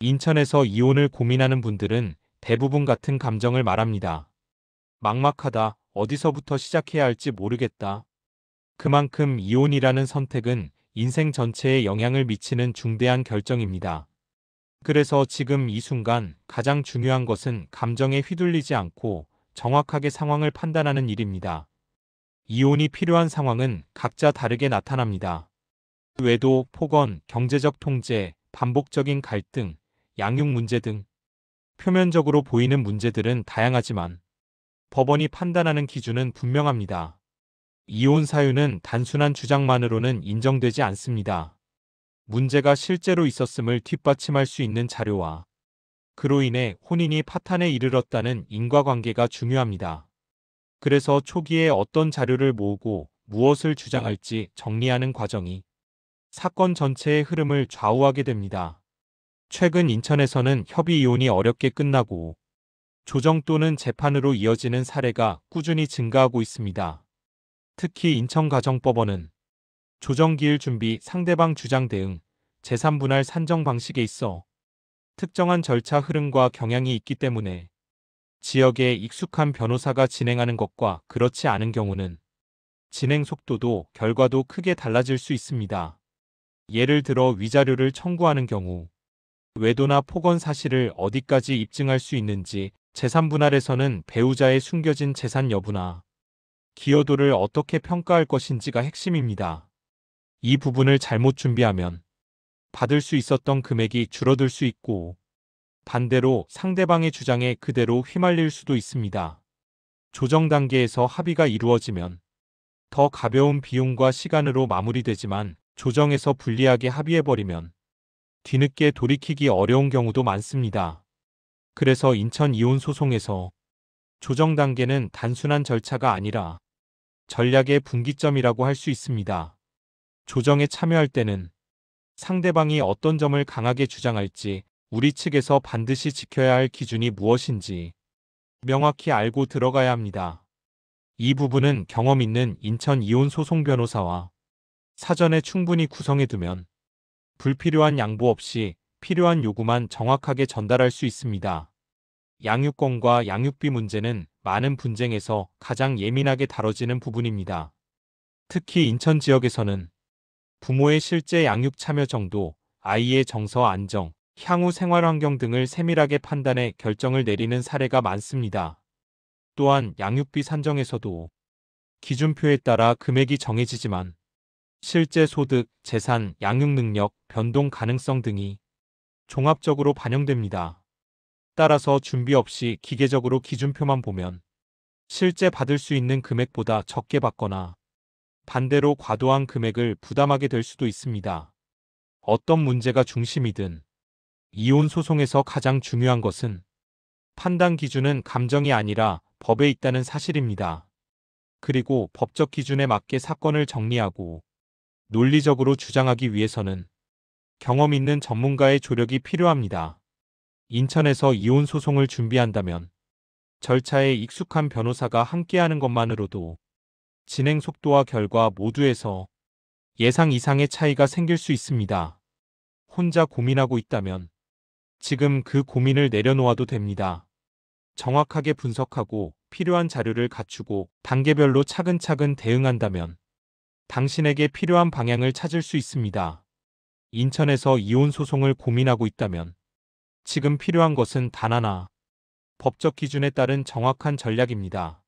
인천에서 이혼을 고민하는 분들은 대부분 같은 감정을 말합니다. 막막하다, 어디서부터 시작해야 할지 모르겠다. 그만큼 이혼이라는 선택은 인생 전체에 영향을 미치는 중대한 결정입니다. 그래서 지금 이 순간 가장 중요한 것은 감정에 휘둘리지 않고 정확하게 상황을 판단하는 일입니다. 이혼이 필요한 상황은 각자 다르게 나타납니다. 외도, 폭언, 경제적 통제, 반복적인 갈등, 양육 문제 등 표면적으로 보이는 문제들은 다양하지만 법원이 판단하는 기준은 분명합니다. 이혼 사유는 단순한 주장만으로는 인정되지 않습니다. 문제가 실제로 있었음을 뒷받침할 수 있는 자료와 그로 인해 혼인이 파탄에 이르렀다는 인과관계가 중요합니다. 그래서 초기에 어떤 자료를 모으고 무엇을 주장할지 정리하는 과정이 사건 전체의 흐름을 좌우하게 됩니다. 최근 인천에서는 협의 이혼이 어렵게 끝나고 조정 또는 재판으로 이어지는 사례가 꾸준히 증가하고 있습니다. 특히 인천가정법원은 조정기일 준비, 상대방 주장 대응, 재산분할 산정 방식에 있어 특정한 절차 흐름과 경향이 있기 때문에 지역에 익숙한 변호사가 진행하는 것과 그렇지 않은 경우는 진행 속도도 결과도 크게 달라질 수 있습니다. 예를 들어 위자료를 청구하는 경우 외도나 폭언 사실을 어디까지 입증할 수 있는지, 재산분할에서는 배우자의 숨겨진 재산 여부나 기여도를 어떻게 평가할 것인지가 핵심입니다. 이 부분을 잘못 준비하면 받을 수 있었던 금액이 줄어들 수 있고 반대로 상대방의 주장에 그대로 휘말릴 수도 있습니다. 조정 단계에서 합의가 이루어지면 더 가벼운 비용과 시간으로 마무리되지만 조정에서 불리하게 합의해버리면 뒤늦게 돌이키기 어려운 경우도 많습니다. 그래서 인천 이혼 소송에서 조정 단계는 단순한 절차가 아니라 전략의 분기점이라고 할 수 있습니다. 조정에 참여할 때는 상대방이 어떤 점을 강하게 주장할지, 우리 측에서 반드시 지켜야 할 기준이 무엇인지 명확히 알고 들어가야 합니다. 이 부분은 경험 있는 인천 이혼 소송 변호사와 사전에 충분히 구성해두면 불필요한 양보 없이 필요한 요구만 정확하게 전달할 수 있습니다. 양육권과 양육비 문제는 많은 분쟁에서 가장 예민하게 다뤄지는 부분입니다. 특히 인천 지역에서는 부모의 실제 양육 참여 정도, 아이의 정서 안정, 향후 생활 환경 등을 세밀하게 판단해 결정을 내리는 사례가 많습니다. 또한 양육비 산정에서도 기준표에 따라 금액이 정해지지만 실제 소득, 재산, 양육 능력, 변동 가능성 등이 종합적으로 반영됩니다. 따라서 준비 없이 기계적으로 기준표만 보면 실제 받을 수 있는 금액보다 적게 받거나 반대로 과도한 금액을 부담하게 될 수도 있습니다. 어떤 문제가 중심이든 이혼 소송에서 가장 중요한 것은 판단 기준은 감정이 아니라 법에 있다는 사실입니다. 그리고 법적 기준에 맞게 사건을 정리하고 논리적으로 주장하기 위해서는 경험 있는 전문가의 조력이 필요합니다. 인천에서 이혼 소송을 준비한다면 절차에 익숙한 변호사가 함께하는 것만으로도 진행 속도와 결과 모두에서 예상 이상의 차이가 생길 수 있습니다. 혼자 고민하고 있다면 지금 그 고민을 내려놓아도 됩니다. 정확하게 분석하고 필요한 자료를 갖추고 단계별로 차근차근 대응한다면 당신에게 필요한 방향을 찾을 수 있습니다. 인천에서 이혼 소송을 고민하고 있다면 지금 필요한 것은 단 하나, 법적 기준에 따른 정확한 전략입니다.